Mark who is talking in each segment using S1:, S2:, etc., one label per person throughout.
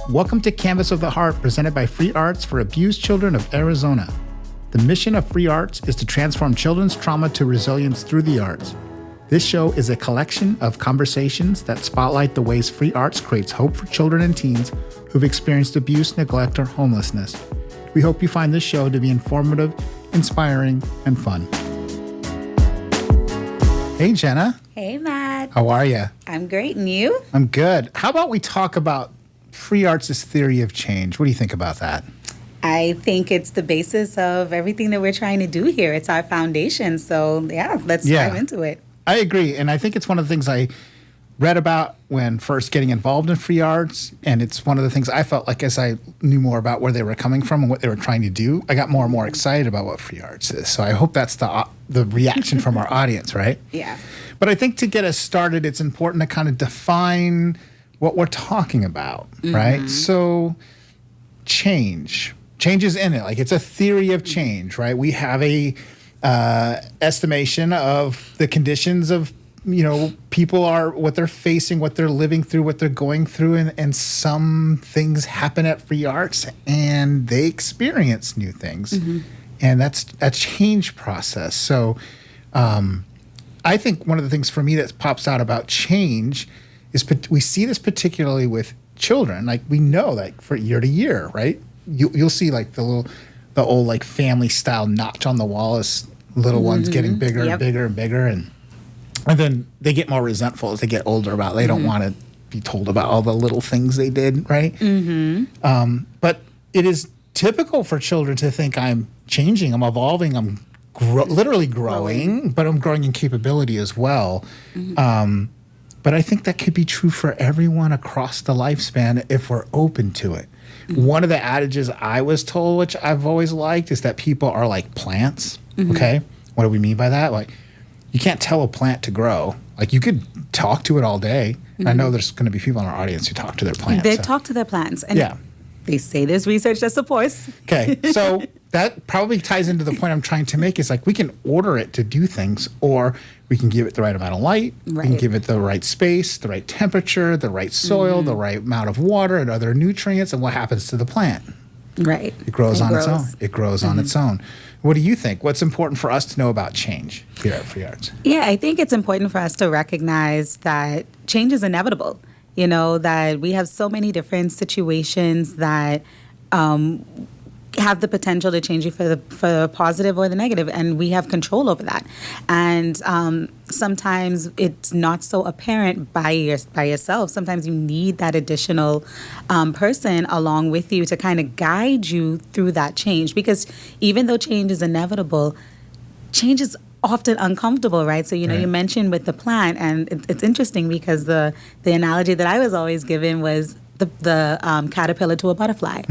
S1: Welcome to Canvas of the Heart, presented by Free Arts for Abused Children of Arizona. The mission of Free Arts is to transform children's trauma to resilience through the arts. This show is a collection of conversations that spotlight the ways Free Arts creates hope for children and teens who've experienced abuse, neglect, or homelessness. We hope you find this show to be informative, inspiring, and fun. Hey, Jenna.
S2: Hey, Matt.
S1: How are you?
S2: I'm great. And you?
S1: I'm good. How about we talk about Free Arts' theory of change? What do you think about that?
S2: I think it's the basis of everything that we're trying to do here. It's our foundation. So, let's dive into it.
S1: I agree. And I think it's one of the things I read about when first getting involved in Free Arts. And it's one of the things I felt like as I knew more about where they were coming from and what they were trying to do, I got more and more excited about what Free Arts is. So I hope that's the reaction from our audience, right?
S2: Yeah.
S1: But I think to get us started, it's important to kind of define what we're talking about, right? So change is in it. Like, it's a theory of change, right? We have a estimation of the conditions of, people are, what they're facing, what they're living through, what they're going through, and some things happen at Free Arts and they experience new things. And that's a change process. So I think one of the things for me that pops out about change is we see this particularly with children. Like, we know, like, for year to year, right? You'll see, like, the old, like, family style notch on the wall as little ones getting bigger and bigger and bigger, and then they get more resentful as they get older about. They don't want to be told about all the little things they did, right? But it is typical for children to think, I'm changing, I'm evolving, I'm literally growing, but I'm growing in capability as well. But I think that could be true for everyone across the lifespan if we're open to it. One of the adages I was told, which I've always liked, is that people are like plants. Okay? What do we mean by that? Like, you can't tell a plant to grow. Like, you could talk to it all day. I know there's going to be people in our audience who talk to their plants.
S2: They talk to their plants. And they say there's research that supports.
S1: Okay. So that probably ties into the point I'm trying to make, is like, we can order it to do things, or we can give it the right amount of light. We can give it the right space, the right temperature, the right soil, the right amount of water and other nutrients. And what happens to the plant?
S2: Right.
S1: It grows on its own. It grows on its own. What do you think? What's important for us to know about change here at Free Arts?
S2: Yeah, I think it's important for us to recognize that change is inevitable. That we have so many different situations that have the potential to change you for the positive or the negative, and we have control over that. And sometimes it's not so apparent by yourself. Sometimes you need that additional person along with you to kind of guide you through that change, because even though change is inevitable, change is often uncomfortable, right? So, you mentioned with the plant, and it's interesting because the analogy that I was always given was the caterpillar to a butterfly.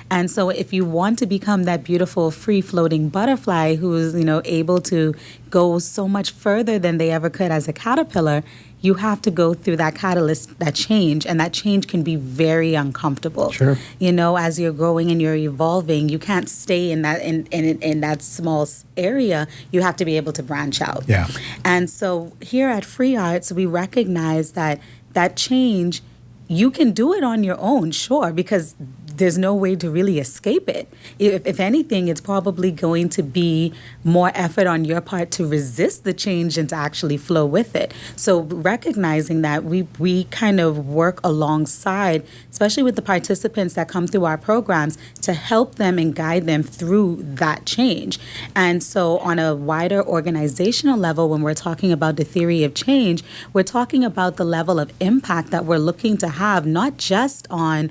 S2: And so if you want to become that beautiful, free-floating butterfly who's, able to go so much further than they ever could as a caterpillar, you have to go through that catalyst, that change, and that change can be very uncomfortable.
S1: Sure.
S2: As you're growing and you're evolving, you can't stay in that in that small area. You have to be able to branch out.
S1: Yeah. And
S2: so here at Free Arts, we recognize that change, you can do it on your own, sure, because there's no way to really escape it. If anything, it's probably going to be more effort on your part to resist the change and to actually flow with it. So recognizing that, we kind of work alongside, especially with the participants that come through our programs, to help them and guide them through that change. And so on a wider organizational level, when we're talking about the theory of change, we're talking about the level of impact that we're looking to have, not just on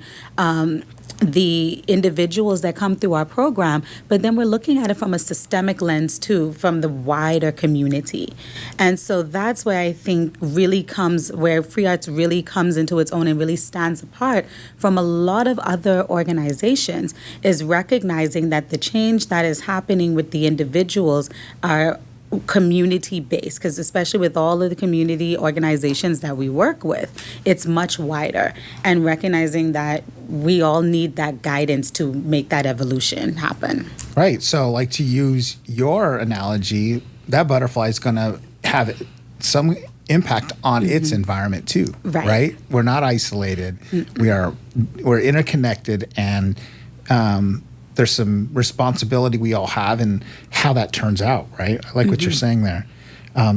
S2: the individuals that come through our program, but then we're looking at it from a systemic lens too, from the wider community. And so that's where I think where Free Arts really comes into its own and really stands apart from a lot of other organizations, is recognizing that the change that is happening with the individuals are community-based, because especially with all of the community organizations that we work with, it's much wider, and recognizing that we all need that guidance to make that evolution happen.
S1: Right. So, like, to use your analogy, that butterfly is going to have some impact on its environment too, right? We're not isolated. We're interconnected, and there's some responsibility we all have in how that turns out, right? I like what you're saying there.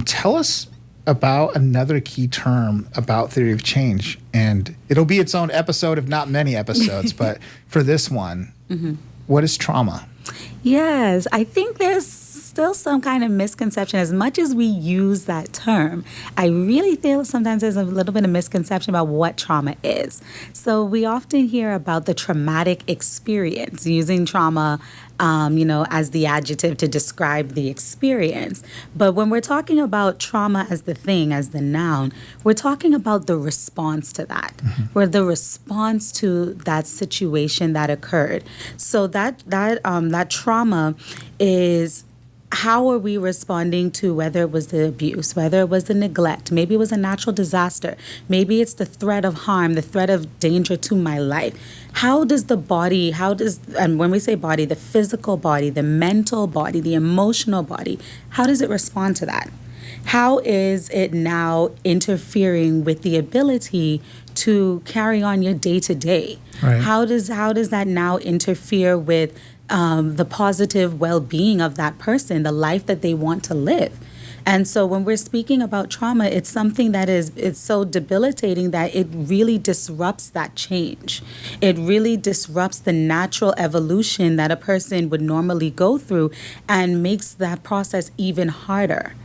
S1: Tell us about another key term about theory of change, and it'll be its own episode, if not many episodes, but for this one, what is trauma?
S2: Yes, I think there's still some kind of misconception. As much as we use that term, I really feel sometimes there's a little bit of misconception about what trauma is. So we often hear about the traumatic experience, using trauma, as the adjective to describe the experience. But when we're talking about trauma as the thing, as the noun, we're talking about the response to that, or the response to that situation that occurred. So that trauma is, how are we responding to whether it was the abuse, whether it was the neglect, maybe it was a natural disaster, maybe it's the threat of harm, the threat of danger to my life. How does the body, and when we say body, the physical body, the mental body, the emotional body, how does it respond to that? How is it now interfering with the ability to carry on your day-to-day?
S1: Right.
S2: How does that now interfere with the positive well-being of that person, the life that they want to live? And so when we're speaking about trauma, it's something that it's so debilitating that it really disrupts that change. It really disrupts the natural evolution that a person would normally go through, and makes that process even harder.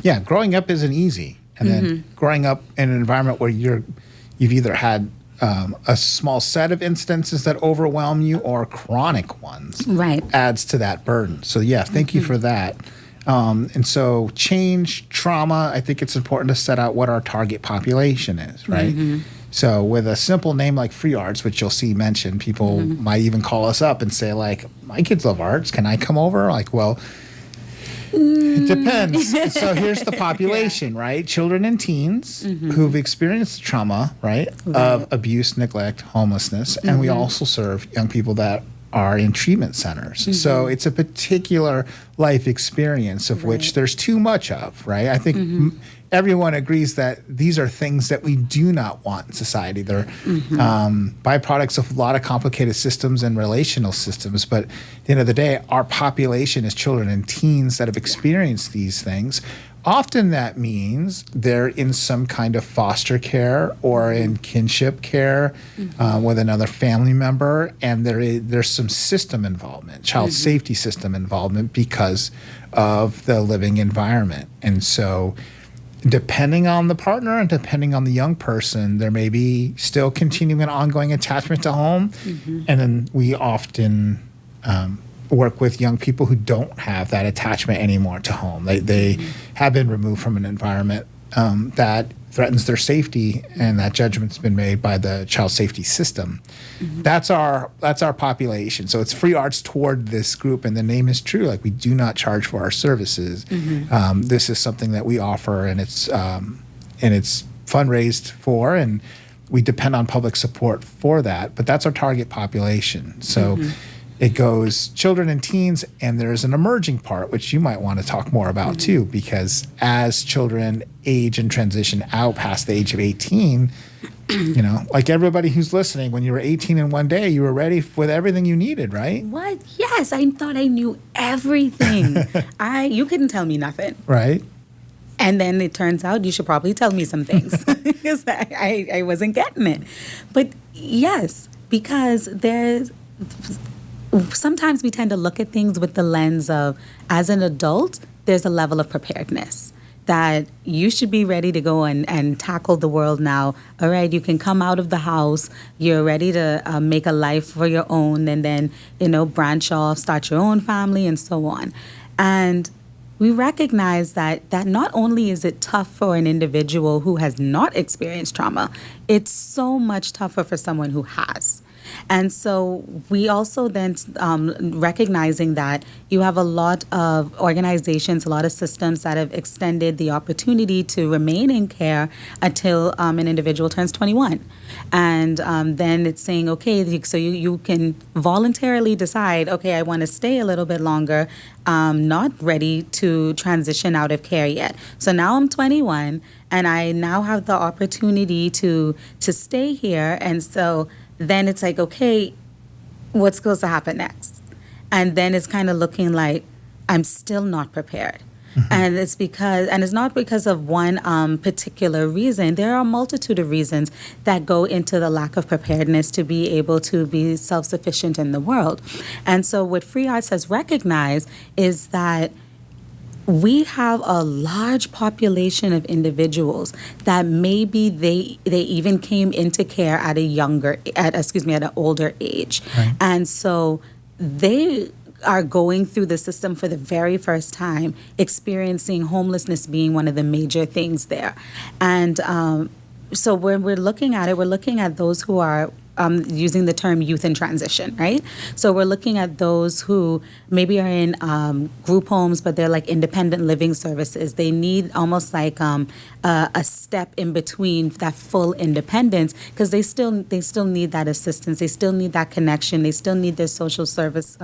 S1: Yeah, growing up isn't easy. And then growing up in an environment where you've either had a small set of instances that overwhelm you, or chronic ones, adds to that burden. So yeah, thank you for that. And so change, trauma, I think it's important to set out what our target population is, right? So with a simple name like free arts, which you'll see mentioned, people might even call us up and say, like, my kids love arts, can I come over? Like, well, it depends. So here's the population, right? Children and teens who've experienced trauma, right, of abuse, neglect, homelessness. And we also serve young people that are in treatment centers. So it's a particular life experience of which there's too much of, right? I think everyone agrees that these are things that we do not want in society. They're byproducts of a lot of complicated systems and relational systems. But at the end of the day, our population is children and teens that have experienced these things. Often that means they're in some kind of foster care or in kinship care with another family member, and there's some system involvement, child safety system involvement, because of the living environment. And so depending on the partner and depending on the young person, there may be still continuing an ongoing attachment to home. And then we often work with young people who don't have that attachment anymore to home. They have been removed from an environment that threatens their safety, and that judgment's been made by the child safety system. That's our population. So it's free arts toward this group, and the name is true. Like, we do not charge for our services. This is something that we offer, and it's fundraised for, and we depend on public support for that. But that's our target population. So it goes children and teens, and there's an emerging part, which you might want to talk more about too, because as children age and transition out past the age of 18, like everybody who's listening, when you were 18 in one day, you were ready with everything you needed, right?
S2: What? Yes, I thought I knew everything. You couldn't tell me nothing.
S1: Right.
S2: And then it turns out you should probably tell me some things, because I wasn't getting it. But yes, because sometimes we tend to look at things with the lens of, as an adult, there's a level of preparedness that you should be ready to go and tackle the world now. All right, you can come out of the house. You're ready to make a life for your own, and then, branch off, start your own family, and so on. And we recognize that not only is it tough for an individual who has not experienced trauma, it's so much tougher for someone who has. And so we also then recognizing that you have a lot of organizations, a lot of systems that have extended the opportunity to remain in care until an individual turns 21. And then it's saying, okay, so you can voluntarily decide, okay, I want to stay a little bit longer, not ready to transition out of care yet. So now I'm 21 and I now have the opportunity to stay here. And so then it's like, okay, what's supposed to happen next? And then it's kind of looking like I'm still not prepared. And it's not because of one particular reason. There are a multitude of reasons that go into the lack of preparedness to be able to be self-sufficient in the world. And so what Free Arts has recognized is that we have a large population of individuals that maybe they even came into care at an older age.
S1: Right.
S2: And so they are going through the system for the very first time, experiencing homelessness being one of the major things there. And so when we're looking at it, we're looking at those who are using the term youth in transition, right? So we're looking at those who maybe are in group homes, but they're like independent living services. They need almost like a step in between that full independence, because they still need that assistance. They still need that connection. They still need their social service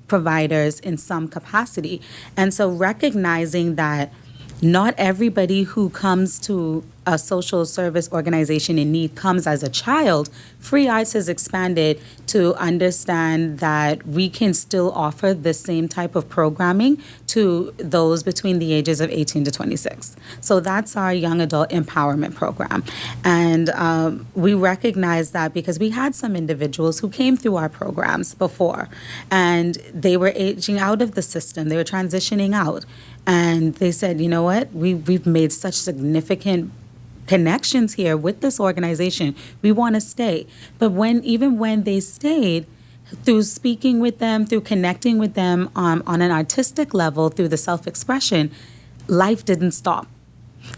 S2: providers in some capacity. And so recognizing that not everybody who comes to a social service organization in need comes as a child. Free Arts has expanded to understand that we can still offer the same type of programming to those between the ages of 18 to 26. So that's our young adult empowerment program. And we recognize that because we had some individuals who came through our programs before, and they were aging out of the system. They were transitioning out. And they said, you know what, we've made such significant connections here with this organization. We want to stay. But even when they stayed, through speaking with them, through connecting with them on an artistic level, through the self-expression, life didn't stop.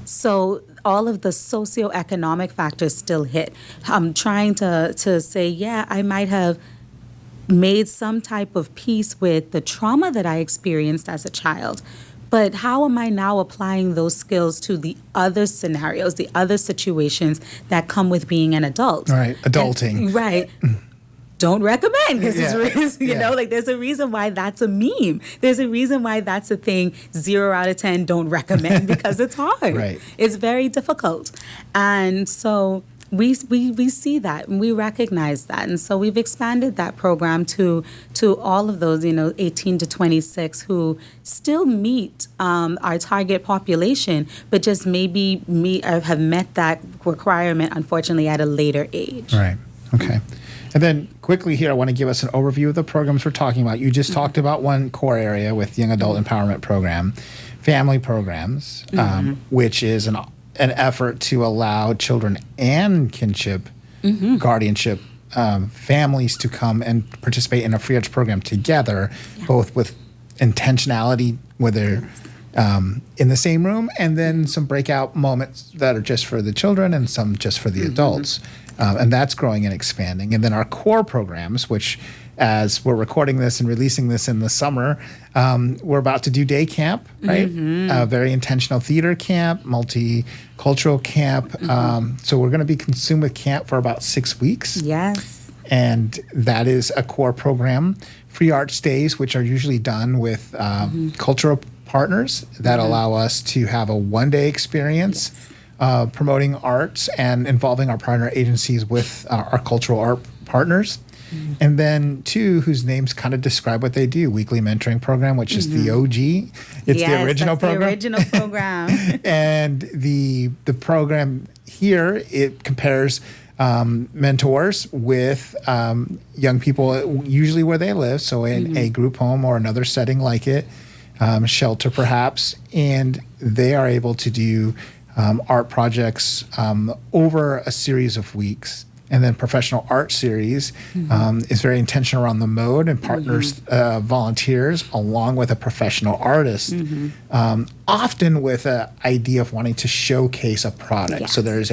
S2: So all of the socioeconomic factors still hit. I'm trying to say, yeah, I might have made some type of peace with the trauma that I experienced as a child. But how am I now applying those skills to the other scenarios, the other situations that come with being an adult?
S1: Right, adulting.
S2: Right. Don't recommend, because there's a reason why that's a meme. There's a reason why that's a thing. 0 out of 10 don't recommend, because it's hard.
S1: Right.
S2: It's very difficult. And so we see that and we recognize that. And so we've expanded that program to all of those, 18 to 26 who still meet our target population, but just maybe have met that requirement, unfortunately, at a later age.
S1: Right. Okay. And then quickly here, I want to give us an overview of the programs we're talking about. You just talked about one core area with Young Adult Empowerment Program, family programs, which is an effort to allow children and kinship, guardianship families to come and participate in a free arts program together, both with intentionality, whether in the same room, and then some breakout moments that are just for the children and some just for the adults. And that's growing and expanding. And then our core programs, which as we're recording this and releasing this in the summer, we're about to do day camp, right? Very intentional theater camp, multicultural camp. So we're going to be consumed with camp for about 6 weeks.
S2: Yes.
S1: And that is a core program. Free arts days, which are usually done with cultural partners that allow us to have a one-day experience promoting arts and involving our partner agencies with our cultural art partners. And then 2, whose names kind of describe what they do, weekly mentoring program, which is the OG. It's the original program.
S2: The original program.
S1: And the program here, it compares mentors with young people, usually where they live, so in a group home or another setting like it, shelter perhaps, and they are able to do art projects over a series of weeks. And then professional art series is very intentional around the mode and partners volunteers along with a professional artist, often with an idea of wanting to showcase a product.
S2: Yes.
S1: So there's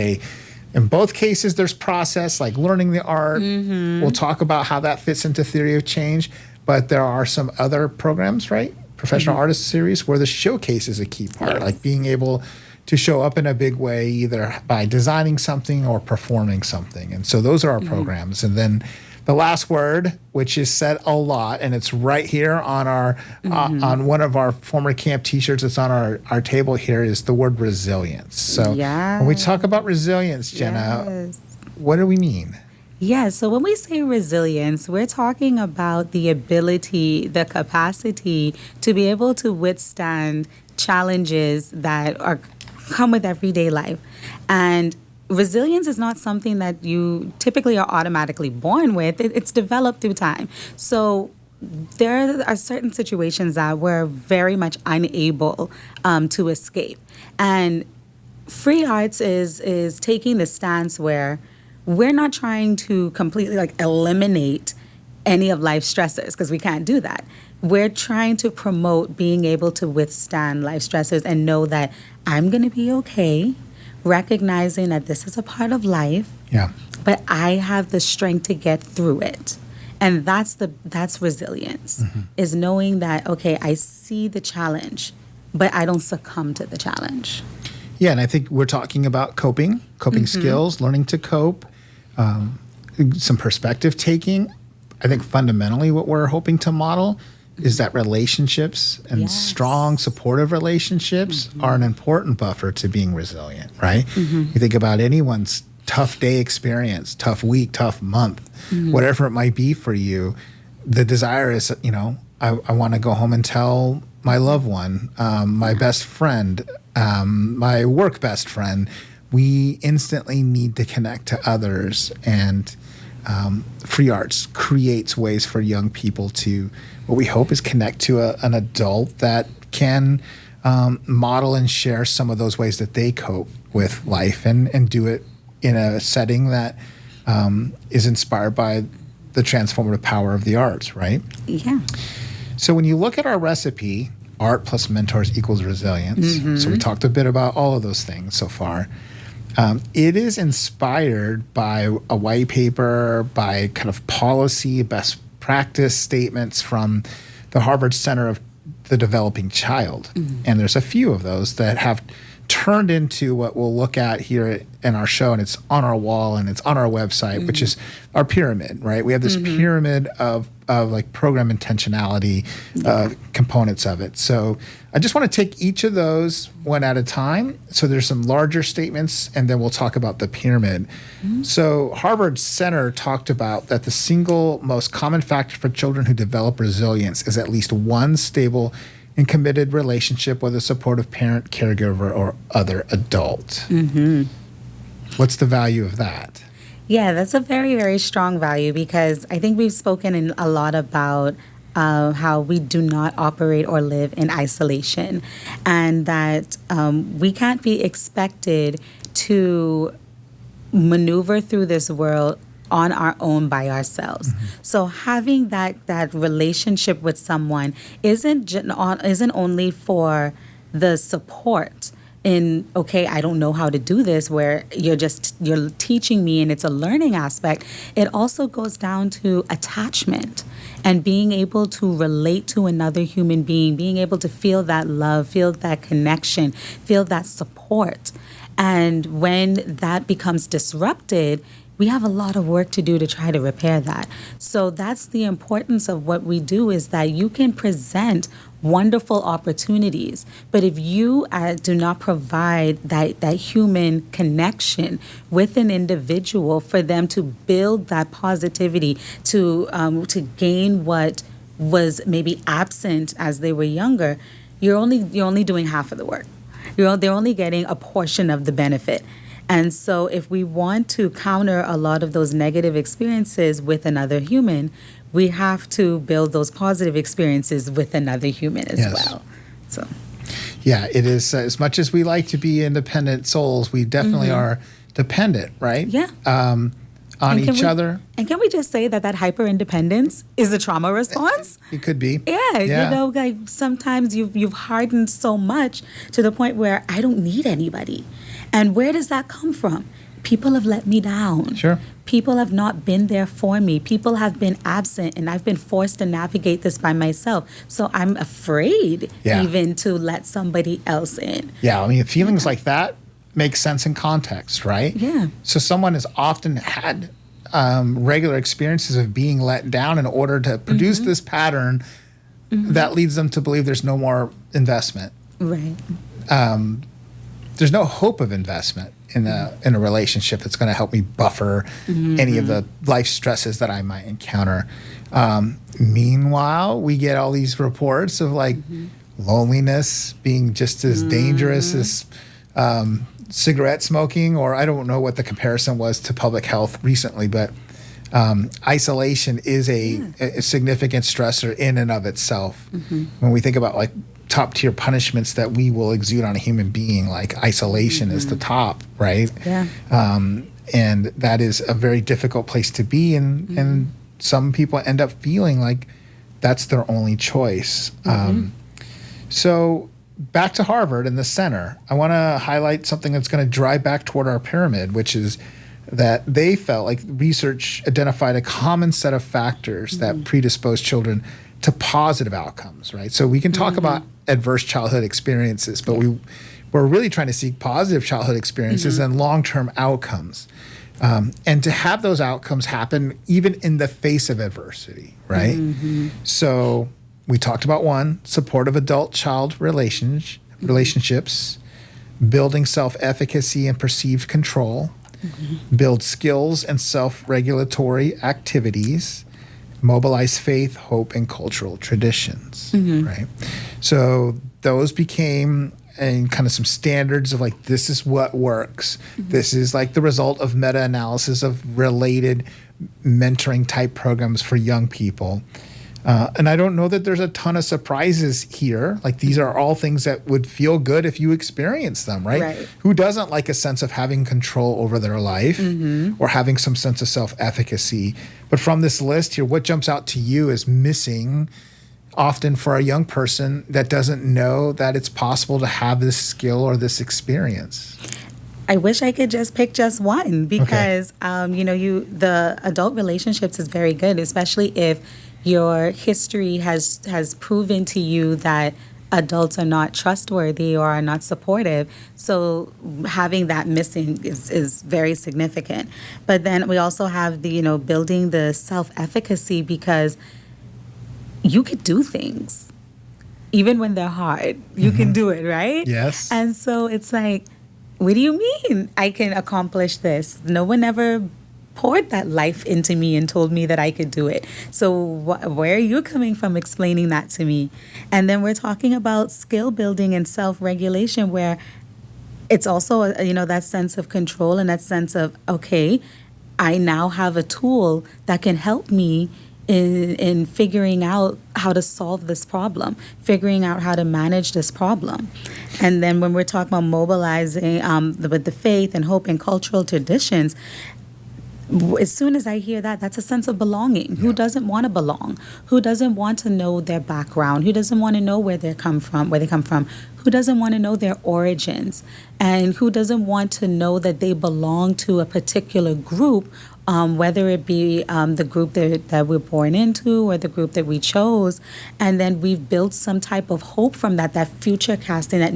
S1: In both cases, there's process, like learning the art. We'll talk about how that fits into theory of change. But there are some other programs, right? Professional artist series where the showcase is a key part, like being able to show up in a big way, either by designing something or performing something. And so those are our programs. And then the last word, which is said a lot, and it's right here on our on one of our former camp T-shirts. It's on our table here. Is the word resilience. So when we talk about resilience, Jenna, what do we mean?
S2: Yeah, so when we say resilience, we're talking about the ability, the capacity to be able to withstand challenges that come with everyday life. And resilience is not something that you typically are automatically born with. It's developed through time. So there are certain situations that we're very much unable to escape. And free arts is taking the stance where we're not trying to completely eliminate any of life's stressors, because we can't do that. We're trying to promote being able to withstand life stressors and know that I'm going to be okay, recognizing that this is a part of life, but I have the strength to get through it. And that's resilience, is knowing that, okay, I see the challenge, but I don't succumb to the challenge.
S1: Yeah, and I think we're talking about coping skills, learning to cope, some perspective taking. I think fundamentally what we're hoping to model is that relationships and strong, supportive relationships are an important buffer to being resilient, right? You think about anyone's tough day experience, tough week, tough month, whatever it might be for you. The desire is, I want to go home and tell my loved one, my best friend, my work best friend. We instantly need to connect to others, and free arts creates ways for young people to, what we hope is connect to an adult that can model and share some of those ways that they cope with life, and do it in a setting that is inspired by the transformative power of the arts, right?
S2: Yeah.
S1: So when you look at our recipe, art plus mentors equals resilience. So we talked a bit about all of those things so far. It is inspired by a white paper, by kind of policy, best practice statements from the Harvard Center of the Developing Child. And there's a few of those that have turned into what we'll look at here in our show, and it's on our wall and it's on our website, which is our pyramid, right? We have this pyramid of like program intentionality components of it. So I just want to take each of those one at a time. So there's some larger statements, and then we'll talk about the pyramid. So Harvard Center talked about that the single most common factor for children who develop resilience is at least one stable and committed relationship with a supportive parent, caregiver, or other adult. What's the value of that?
S2: Yeah, that's a very, very strong value, because I think we've spoken a lot about how we do not operate or live in isolation, and that we can't be expected to maneuver through this world on our own by ourselves. So having that relationship with someone isn't only for the support in, okay, I don't know how to do this, where you're teaching me and it's a learning aspect. It also goes down to attachment and being able to relate to another human being, being able to feel that love, feel that connection, feel that support. And when that becomes disrupted, we have a lot of work to do to try to repair that. So that's the importance of what we do, is that you can present wonderful opportunities, but if you do not provide that human connection with an individual for them to build that positivity, to gain what was maybe absent as they were younger, you're only doing half of the work. They're only getting a portion of the benefit. And so if we want to counter a lot of those negative experiences with another human, we have to build those positive experiences with another human as well. So,
S1: yeah, it is. As much as we like to be independent souls, we definitely are dependent, right?
S2: Yeah.
S1: On each other.
S2: And can we just say that hyper-independence is a trauma response?
S1: It could be.
S2: Yeah. Like sometimes you've hardened so much to the point where I don't need anybody. And where does that come from? people have let me down.
S1: Sure.
S2: People have not been there for me. People have been absent, and I've been forced to navigate this by myself. So I'm afraid even to let somebody else in.
S1: Yeah, I mean, feelings like that make sense in context, right?
S2: Yeah.
S1: So someone has often had regular experiences of being let down in order to produce this pattern that leads them to believe there's no more investment.
S2: Right.
S1: There's no hope of investment in a relationship that's going to help me buffer any of the life stresses that I might encounter. Meanwhile, we get all these reports of like loneliness being just as dangerous as cigarette smoking, or I don't know what the comparison was to public health recently, but isolation is a significant stressor in and of itself. When we think about like top tier punishments that we will exude on a human being, like isolation is the top, right?
S2: Yeah.
S1: And that is a very difficult place to be, and some people end up feeling like that's their only choice. So back to Harvard and the center, I want to highlight something that's going to drive back toward our pyramid, which is that they felt like research identified a common set of factors that predispose children to positive outcomes, right? So we can talk about adverse childhood experiences, but we're really trying to seek positive childhood experiences and long-term outcomes. And to have those outcomes happen even in the face of adversity, right? So we talked about one, supportive adult-child relationships, building self-efficacy and perceived control, build skills and self-regulatory activities, mobilize faith, hope, and cultural traditions, right? So those became kind of some standards of like, this is what works. This is like the result of meta-analysis of related mentoring type programs for young people. And I don't know that there's a ton of surprises here. Like these are all things that would feel good if you experience them, right? Who doesn't like a sense of having control over their life or having some sense of self-efficacy? But from this list here, what jumps out to you as missing often for a young person that doesn't know that it's possible to have this skill or this experience?
S2: I wish I could just pick just one because, the adult relationships is very good, especially if your history has proven to you that adults are not trustworthy or are not supportive. So having that missing is very significant. But then we also have the, building the self-efficacy, because you could do things even when they're hard. You can do it, right?
S1: Yes.
S2: And so it's like, what do you mean I can accomplish this? No one ever poured that life into me and told me that I could do it. So where are you coming from explaining that to me? And then we're talking about skill building and self-regulation, where it's also, that sense of control and that sense of, okay, I now have a tool that can help me in figuring out how to solve this problem, figuring out how to manage this problem. And then when we're talking about mobilizing with the faith and hope and cultural traditions, as soon as I hear that, that's a sense of belonging. Who doesn't want to belong? Who doesn't want to know their background? Who doesn't want to know where they come from? Who doesn't want to know their origins? And who doesn't want to know that they belong to a particular group, whether it be the group that we're born into or the group that we chose? And then we've built some type of hope from that future casting that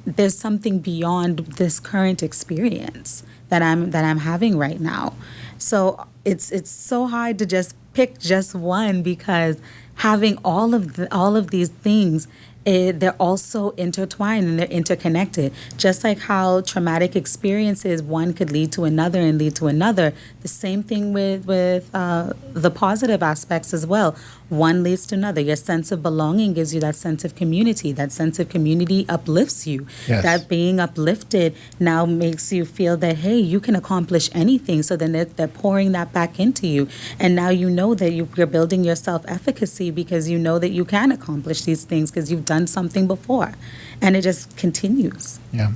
S2: there's something beyond this current experience that I'm having right now. So it's so hard to just pick just one, because having all of these things, they're also intertwined and they're interconnected. Just like how traumatic experiences, one could lead to another and lead to another. The same thing with the positive aspects as well. One leads to another. Your sense of belonging gives you that sense of community. That sense of community uplifts you.
S1: Yes.
S2: That being uplifted now makes you feel that, hey, you can accomplish anything. So then they're pouring that back into you. And now you know that you're building your self-efficacy, because you know that you can accomplish these things because you've done something before. And it just continues.
S1: Yeah.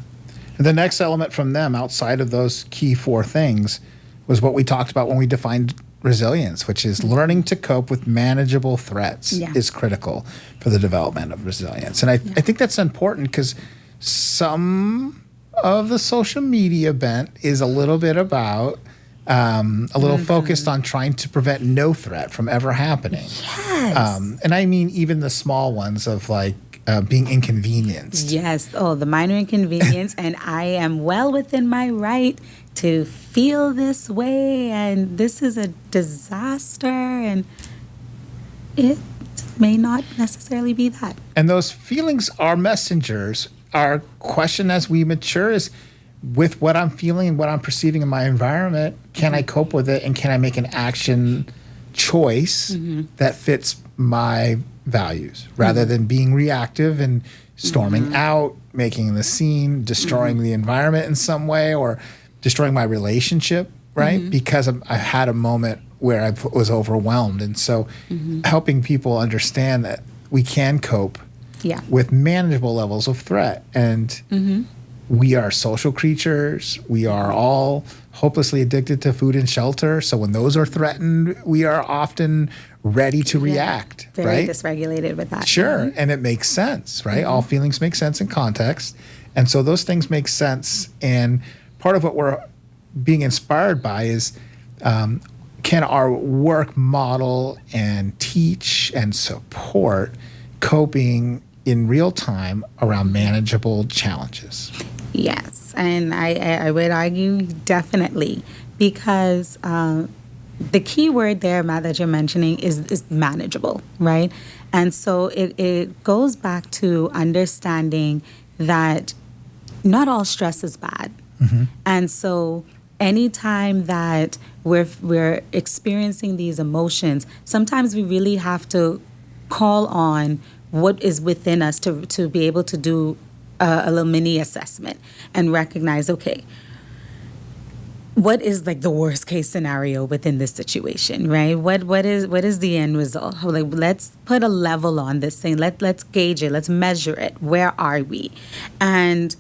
S1: And the next element from them, outside of those key four things, was what we talked about when we defined resilience, which is learning to cope with manageable threats is critical for the development of resilience. And I think that's important, because some of the social media bent is a little bit about a little focused on trying to prevent no threat from ever happening.
S2: Yes.
S1: And I mean even the small ones of like being inconvenienced.
S2: Yes. Oh, the minor inconvenience. And I am well within my right to feel this way. And this is a disaster. And it may not necessarily be that.
S1: And those feelings are messengers. Our question as we mature is, with what I'm feeling and what I'm perceiving in my environment, can I cope with it, and can I make an action choice that fits my values rather than being reactive and storming out, making the scene, destroying the environment in some way, or destroying my relationship, right? Because I had a moment where I was overwhelmed. And so helping people understand that we can cope with manageable levels of threat. And we are social creatures. We are all hopelessly addicted to food and shelter. So when those are threatened, we are often ready to react,
S2: Very
S1: right?
S2: dysregulated with that.
S1: Sure. And it makes sense, right? All feelings make sense in context. And so those things make sense. And part of what we're being inspired by is can our work model and teach and support coping in real time around manageable challenges?
S2: Yes, and I would argue definitely, because the key word there, Matt, that you're mentioning is manageable, right? And so it goes back to understanding that not all stress is bad. And so anytime that we're experiencing these emotions, sometimes we really have to call on what is within us to be able to do a little mini assessment and recognize, okay, what is like the worst case scenario within this situation, right? What is the end result? Like, let's put a level on this thing. Let's gauge it. Let's measure it. Where are we? And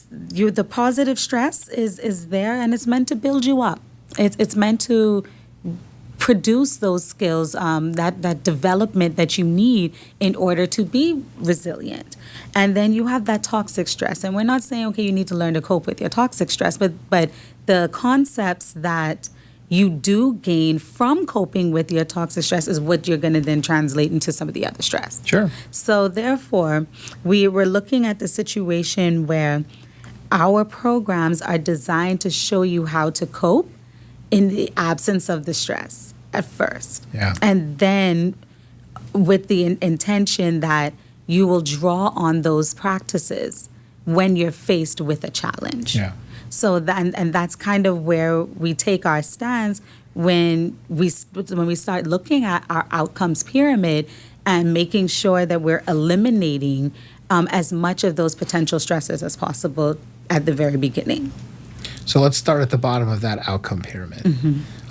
S2: the positive stress is there, and it's meant to build you up. It's meant to produce those skills, that development that you need in order to be resilient. And then you have that toxic stress. And we're not saying, okay, you need to learn to cope with your toxic stress, but the concepts that you do gain from coping with your toxic stress is what you're going to then translate into some of the other stress.
S1: Sure.
S2: So therefore, we were looking at the situation where our programs are designed to show you how to cope in the absence of the stress at first.
S1: Yeah.
S2: And then with the intention that you will draw on those practices when you're faced with a challenge.
S1: Yeah.
S2: So that's kind of where we take our stance when we start looking at our outcomes pyramid and making sure that we're eliminating as much of those potential stressors as possible at the very beginning.
S1: So let's start at the bottom of that outcome pyramid.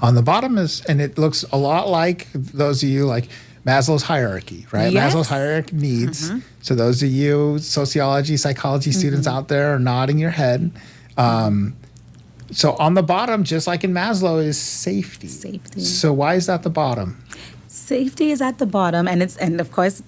S1: On the bottom and it looks a lot like those of you like Maslow's hierarchy, right?
S2: Yes.
S1: Maslow's hierarchy of needs. So those of you sociology, psychology students out there are nodding your head. So on the bottom, just like in Maslow, is safety.
S2: Safety.
S1: So why is that the bottom?
S2: Safety is at the bottom, and of course,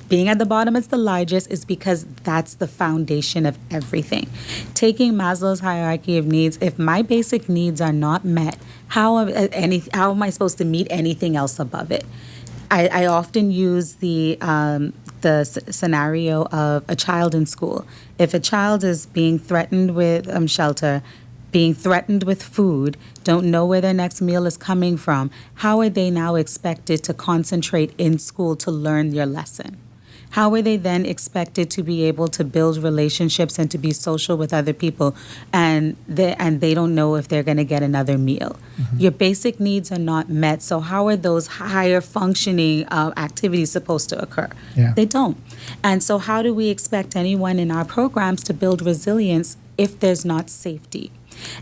S2: being at the bottom is the largest, is because that's the foundation of everything. Taking Maslow's hierarchy of needs, if my basic needs are not met, how am I supposed to meet anything else above it? I often use the scenario of a child in school. If a child is being threatened with shelter, being threatened with food, don't know where their next meal is coming from, how are they now expected to concentrate in school to learn your lesson? How are they then expected to be able to build relationships and to be social with other people, and they don't know if they're going to get another meal? Your basic needs are not met, so how are those higher functioning activities supposed to occur?
S1: Yeah.
S2: They don't. And so how do we expect anyone in our programs to build resilience if there's not safety?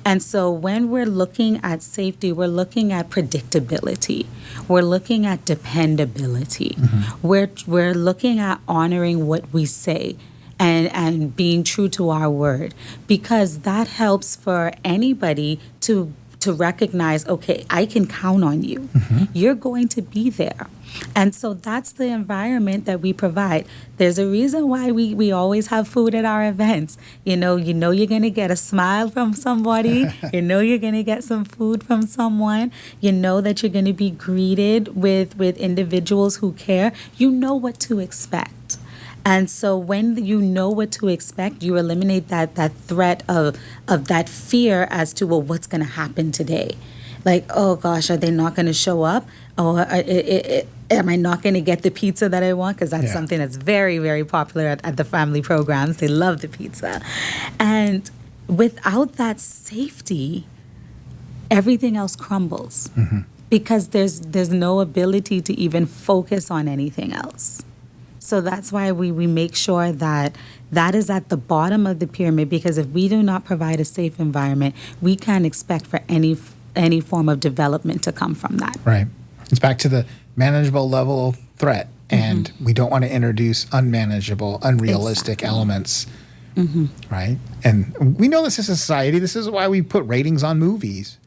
S2: And so when we're looking at safety, we're looking at predictability. We're looking at dependability. We're looking at honoring what we say and being true to our word, because that helps for anybody to to recognize, okay, I can count on you. You're going to be there. And so that's the environment that we provide. There's a reason why we always have food at our events. You know you're going to get a smile from somebody. You know you're going to get some food from someone. You know that you're going to be greeted with individuals who care. You know what to expect. And so when you know what to expect, you eliminate that threat of that fear as to, well, what's going to happen today? Like, oh gosh, are they not going to show up? Or am I not going to get the pizza that I want? Because that's something that's very, very popular at the family programs. They love the pizza. And without that safety, everything else crumbles. Because there's no ability to even focus on anything else. So that's why we make sure that is at the bottom of the pyramid, because if we do not provide a safe environment, we can't expect for any form of development to come from that.
S1: Right. It's back to the manageable level of threat, and we don't want to introduce unmanageable, unrealistic elements. Right? And we know this is society. This is why we put ratings on movies.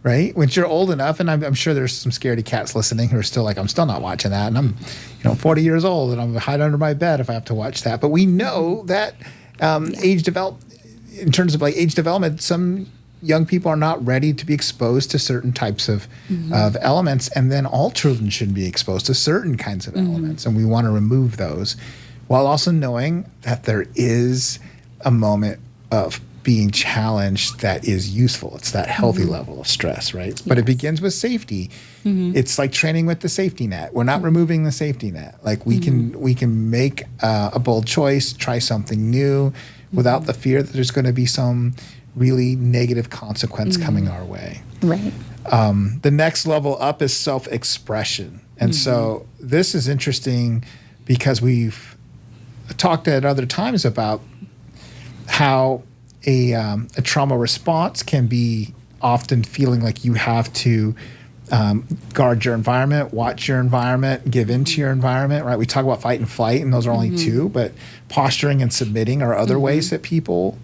S1: Right? When you're old enough, and I'm sure there's some scaredy cats listening who are still like, I'm still not watching that. And I'm 40 years old, and I'm hide under my bed if I have to watch that. But we know that in terms of like age development, some young people are not ready to be exposed to certain types of elements, and then all children shouldn't be exposed to certain kinds of elements, and we want to remove those, while also knowing that there is a moment of being challenged that is useful. It's that healthy level of stress, right? But it begins with safety. It's like training with the safety net. We're not removing the safety net. Like we can make a bold choice, try something new, without the fear that there's going to be some really negative consequence coming our way.
S2: Right.
S1: The next level up is self-expression. And so this is interesting because we've talked at other times about how a trauma response can be often feeling like you have to guard your environment, watch your environment, give into your environment, right? We talk about fight and flight, and those are only two, but posturing and submitting are other ways that people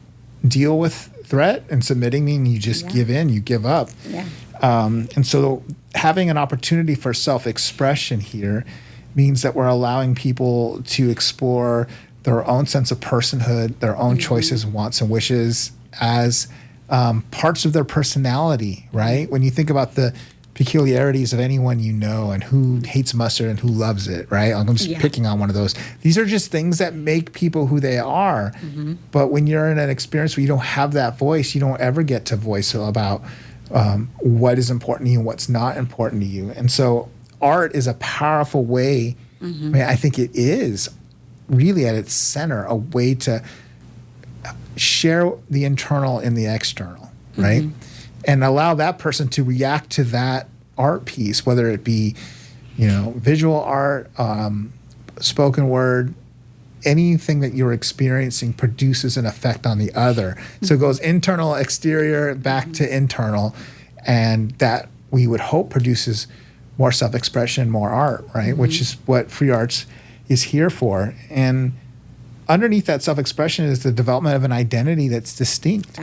S1: deal with threat, and submitting meaning you just give in, you give up. And so having an opportunity for self-expression here means that we're allowing people to explore their own sense of personhood, their own choices, wants, and wishes as parts of their personality, right? When you think about the peculiarities of anyone you know and who hates mustard and who loves it, right? I'm just picking on one of those. These are just things that make people who they are. But when you're in an experience where you don't have that voice, you don't ever get to voice about what is important to you and what's not important to you. And so art is a powerful way, I mean, I think it is really at its center a way to share the internal and the external, right? And allow that person to react to that art piece, whether it be, visual art, spoken word, anything that you're experiencing produces an effect on the other. So it goes internal, exterior, back to internal, and that we would hope produces more self-expression, more art, right? Which is what free arts is here for. And underneath that self-expression is the development of an identity that's distinct,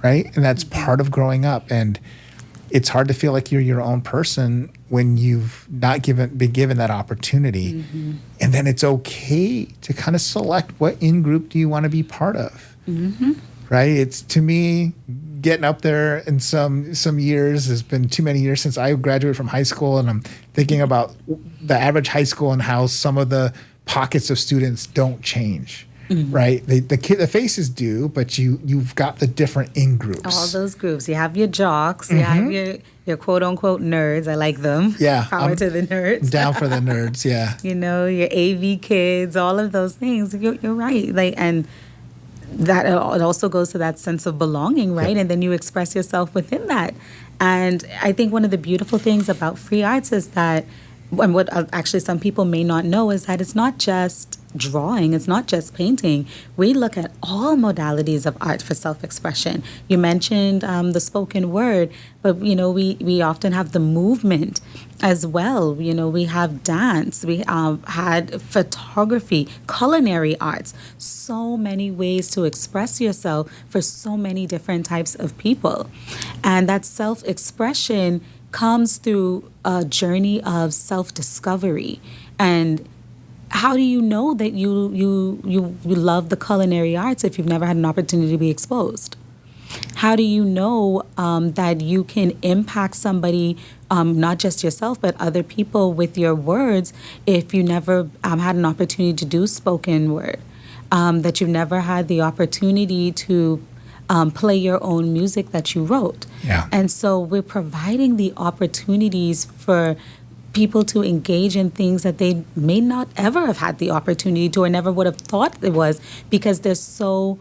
S1: right? And that's part of growing up. And it's hard to feel like you're your own person when you've not been given that opportunity. And then it's okay to kind of select what in-group do you want to be part of, right? It's, to me, getting up there in some years, has been too many years since I graduated from high school, and I'm thinking about the average high school and how some of the pockets of students don't change. Right, the faces do, but you've got the different in groups. All
S2: those groups. You have your jocks. You have your quote unquote nerds. I like them.
S1: Yeah,
S2: power to the nerds.
S1: Down for the nerds. Yeah.
S2: Your AV kids. All of those things. You're right. And that it also goes to that sense of belonging, right? And then you express yourself within that. And I think one of the beautiful things about free arts is that and what actually some people may not know is that it's not just drawing, it's not just painting. We look at all modalities of art for self-expression. You mentioned the spoken word, but we often have the movement as well. We have dance, we had photography, culinary arts, so many ways to express yourself for so many different types of people. And that self-expression comes through a journey of self-discovery. And how do you know that you love the culinary arts if you've never had an opportunity to be exposed? How do you know that you can impact somebody, not just yourself, but other people with your words if you never had an opportunity to do spoken word? That you've never had the opportunity to play your own music that you wrote.
S1: Yeah.
S2: And so we're providing the opportunities for people to engage in things that they may not ever have had the opportunity to or never would have thought it was, because they're so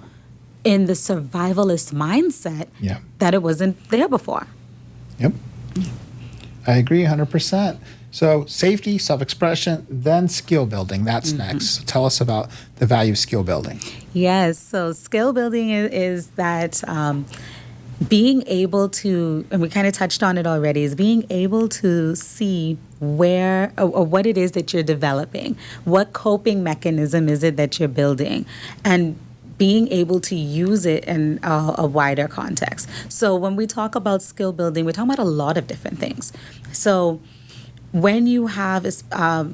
S2: in the survivalist mindset that it wasn't there before.
S1: Yep. I agree 100%. So safety, self-expression, then skill building. That's next. So tell us about the value of skill building.
S2: Yes. So skill building is that being able to, and we kind of touched on it already, is being able to see where or what it is that you're developing. What coping mechanism is it that you're building? And being able to use it in a wider context. So when we talk about skill building, we're talking about a lot of different things. So when you have,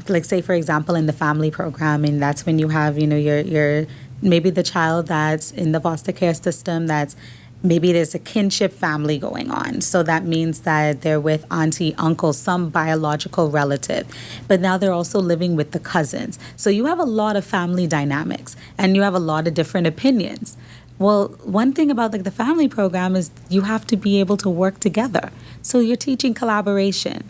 S2: like say for example in the family program, and that's when you have, your maybe the child that's in the foster care system, that's maybe there's a kinship family going on. So that means that they're with auntie, uncle, some biological relative. But now they're also living with the cousins. So you have a lot of family dynamics and you have a lot of different opinions. Well, one thing about the family program is you have to be able to work together. So you're teaching collaboration.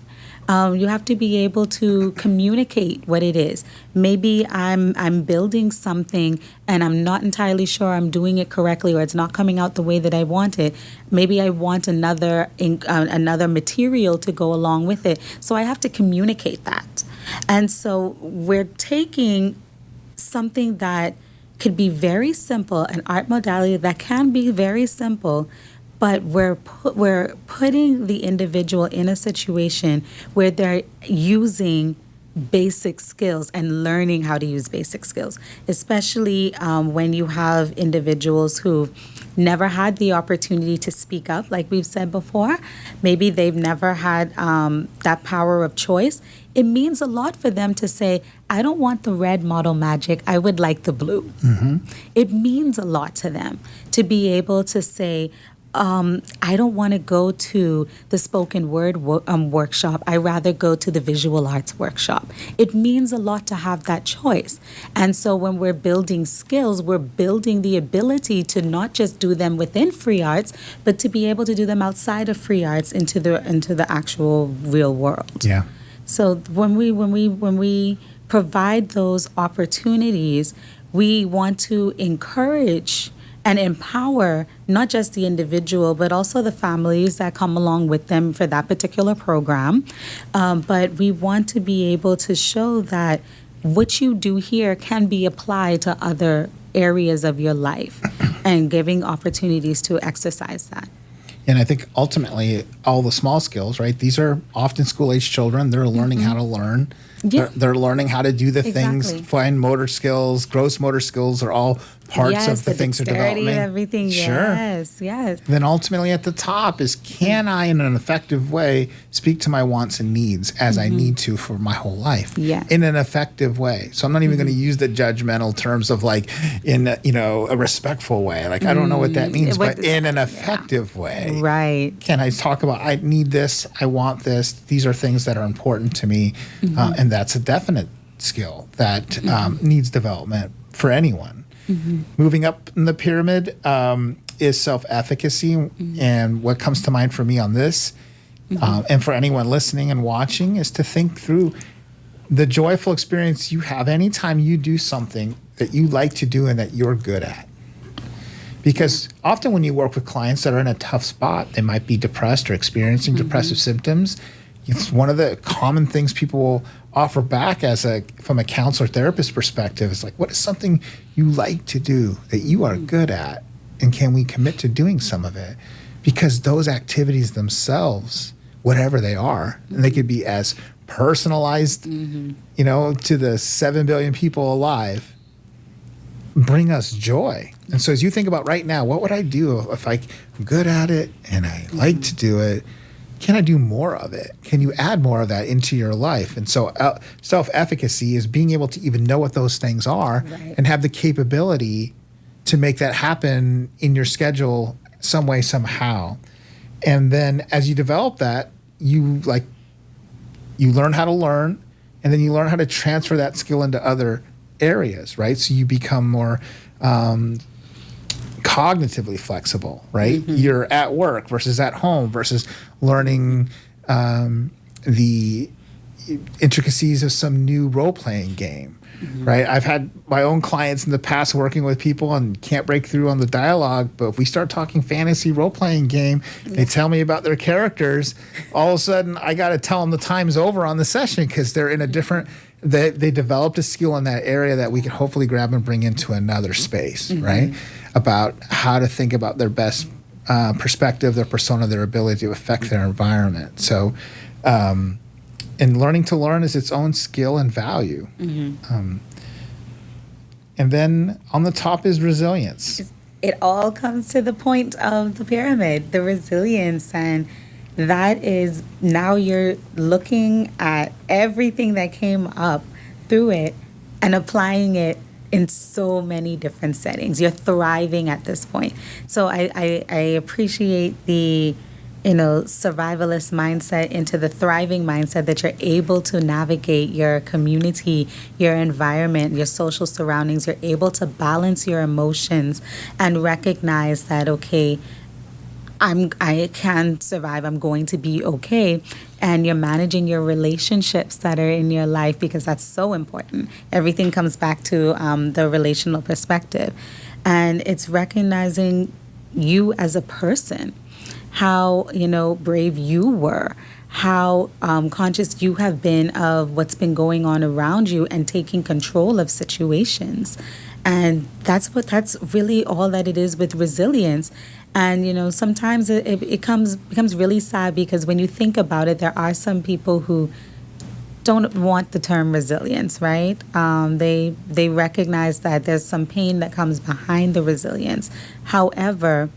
S2: You have to be able to communicate what it is. Maybe I'm building something and I'm not entirely sure I'm doing it correctly, or it's not coming out the way that I want it. Maybe I want another material to go along with it. So I have to communicate that. And so we're taking something that could be very simple, an art modality that can be very simple, but we're putting the individual in a situation where they're using basic skills and learning how to use basic skills, especially when you have individuals who never had the opportunity to speak up, like we've said before. Maybe they've never had that power of choice. It means a lot for them to say, I don't want the red model magic, I would like the blue. It means a lot to them to be able to say, I don't want to go to the spoken word workshop. I rather go to the visual arts workshop. It means a lot to have that choice. And so when we're building skills, we're building the ability to not just do them within free arts, but to be able to do them outside of free arts into the actual real world.
S1: Yeah.
S2: So when we provide those opportunities, we want to encourage and empower not just the individual, but also the families that come along with them for that particular program. But we want to be able to show that what you do here can be applied to other areas of your life and giving opportunities to exercise that.
S1: And I think ultimately all the small skills, right? These are often school-age children. They're learning how to learn.
S2: Yeah.
S1: They're learning how to do the things. Fine motor skills, gross motor skills are all parts of the things they're developing.
S2: And everything.
S1: Sure.
S2: Yes.
S1: Then ultimately at the top is, can I in an effective way speak to my wants and needs as I need to for my whole life?
S2: Yeah.
S1: In an effective way. So I'm not even going to use the judgmental terms of like in a respectful way. Like I don't know what that means, but in an effective way.
S2: Right.
S1: Can I talk about, I need this, I want this, these are things that are important to me, and that's a definite skill that needs development for anyone. Moving up in the pyramid is self-efficacy, and what comes to mind for me on this, and for anyone listening and watching, is to think through the joyful experience you have anytime you do something that you like to do and that you're good at. Because often when you work with clients that are in a tough spot, they might be depressed or experiencing depressive symptoms, It's one of the common things people will offer back from a counselor therapist perspective. It's like, what is something you like to do that you are good at? And can we commit to doing some of it? Because those activities themselves, whatever they are, and they could be as personalized, to the 7 billion people alive, bring us joy. And so as you think about right now, what would I do if I'm good at it and I like to do it? Can I do more of it? Can you add more of that into your life? And so self-efficacy is being able to even know what those things are and have the capability to make that happen in your schedule some way, somehow. And then as you develop that, you learn how to learn, and then you learn how to transfer that skill into other areas, right? So you become more cognitively flexible, right? You're at work versus at home versus learning the intricacies of some new role-playing game, right? I've had my own clients in the past working with people and can't break through on the dialogue, but if we start talking fantasy role-playing game, they tell me about their characters, all of a sudden I got to tell them the time's over on the session because they're in a different... They developed a skill in that area that we can hopefully grab and bring into another space, right? About how to think about their best perspective, their persona, their ability to affect their environment. So, and learning to learn is its own skill and value. And then on the top is resilience.
S2: It all comes to the point of the pyramid, the resilience, and that is now you're looking at everything that came up through it and applying it in so many different settings. You're thriving at this point. So I appreciate the survivalist mindset into the thriving mindset that you're able to navigate your community, your environment, your social surroundings. You're able to balance your emotions and recognize that, okay, I can survive. I'm going to be okay. And you're managing your relationships that are in your life because that's so important. Everything comes back to the relational perspective. And it's recognizing you as a person, how, brave you were, how conscious you have been of what's been going on around you and taking control of situations. And that's really all that it is with resilience. And, sometimes it becomes really sad because when you think about it, there are some people who don't want the term resilience, right? They recognize that there's some pain that comes behind the resilience. However,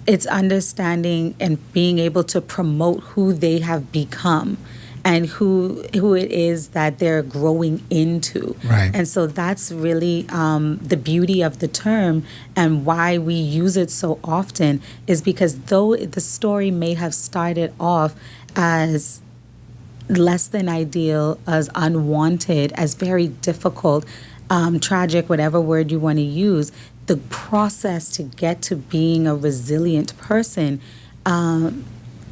S2: it's understanding and being able to promote who they have become and who it is that they're growing into.
S1: Right.
S2: And so that's really the beauty of the term, and why we use it so often is because though the story may have started off as less than ideal, as unwanted, as very difficult, tragic, whatever word you want to use, the process to get to being a resilient person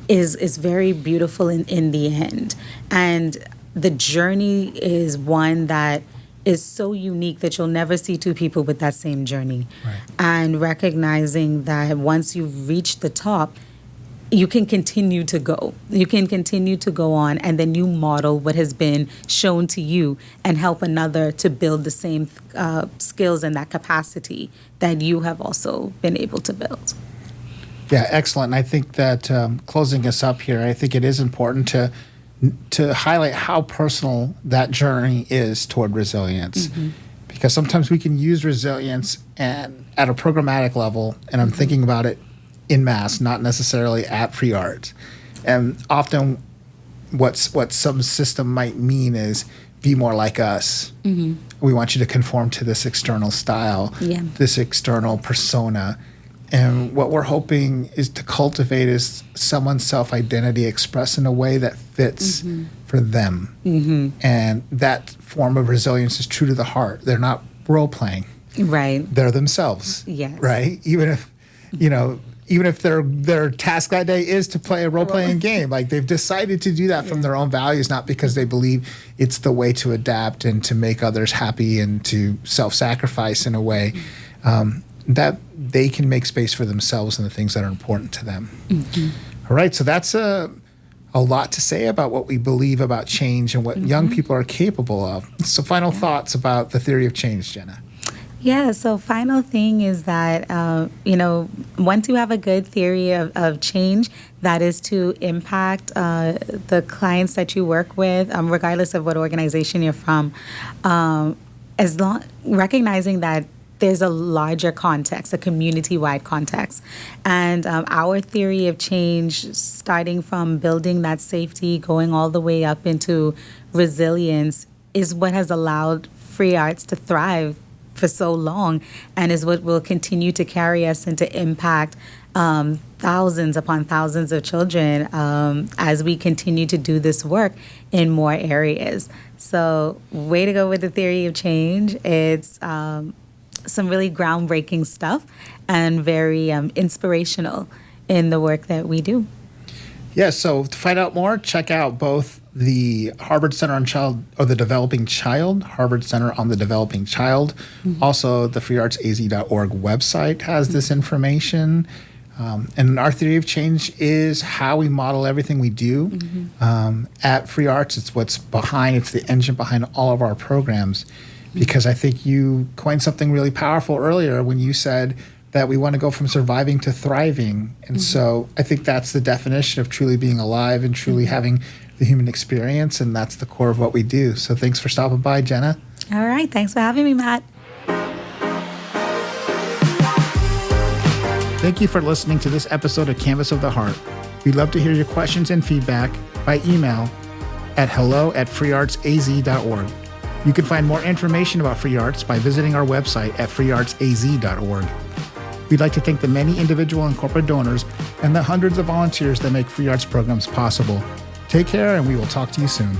S2: is very beautiful in the end. And the journey is one that is so unique that you'll never see two people with that same journey.
S1: Right.
S2: And recognizing that once you've reached the top, you can continue to go. You can continue to go on, and then you model what has been shown to you and help another to build the same skills and that capacity that you have also been able to build.
S1: Yeah, excellent. And I think that closing us up here, I think it is important to highlight how personal that journey is toward resilience. Because sometimes we can use resilience and at a programmatic level, and I'm thinking about it in mass, not necessarily at free art. And often what some system might mean is be more like us. We want you to conform to this external style, this external persona. And what we're hoping is to cultivate is someone's self-identity expressed in a way that fits for them. And that form of resilience is true to the heart. They're not role-playing.
S2: Right.
S1: They're themselves.
S2: Yes.
S1: Right? Even if their task that day is to play a role-playing game, like they've decided to do that from their own values, not because they believe it's the way to adapt and to make others happy and to self-sacrifice in a way that they can make space for themselves and the things that are important to them. All right, so that's a a lot to say about what we believe about change and what young people are capable of. So final thoughts about the theory of change, Jenna.
S2: Yeah, so final thing is that, once you have a good theory of change, that is to impact the clients that you work with, regardless of what organization you're from, recognizing that there's a larger context, a community-wide context. And our theory of change, starting from building that safety, going all the way up into resilience, is what has allowed free arts to thrive for so long, and is what will continue to carry us and to impact thousands upon thousands of children as we continue to do this work in more areas. So way to go with the theory of change. It's some really groundbreaking stuff and very inspirational in the work that we do.
S1: Yeah, so to find out more, check out both the Harvard Center on the Developing Child, Harvard Center on the Developing Child. Also, the freeartsaz.org website has this information. And our theory of change is how we model everything we do. At Free Arts, it's it's the engine behind all of our programs. Because I think you coined something really powerful earlier when you said that we want to go from surviving to thriving. And so I think that's the definition of truly being alive and truly having the human experience, and that's the core of what we do. So thanks for stopping by, Jenna.
S2: All right. Thanks for having me, Matt.
S1: Thank you for listening to this episode of Canvas of the Heart. We'd love to hear your questions and feedback by email at hello@freeartsaz.org. You can find more information about Free Arts by visiting our website at freeartsaz.org. We'd like to thank the many individual and corporate donors and the hundreds of volunteers that make Free Arts programs possible. Take care, and we will talk to you soon.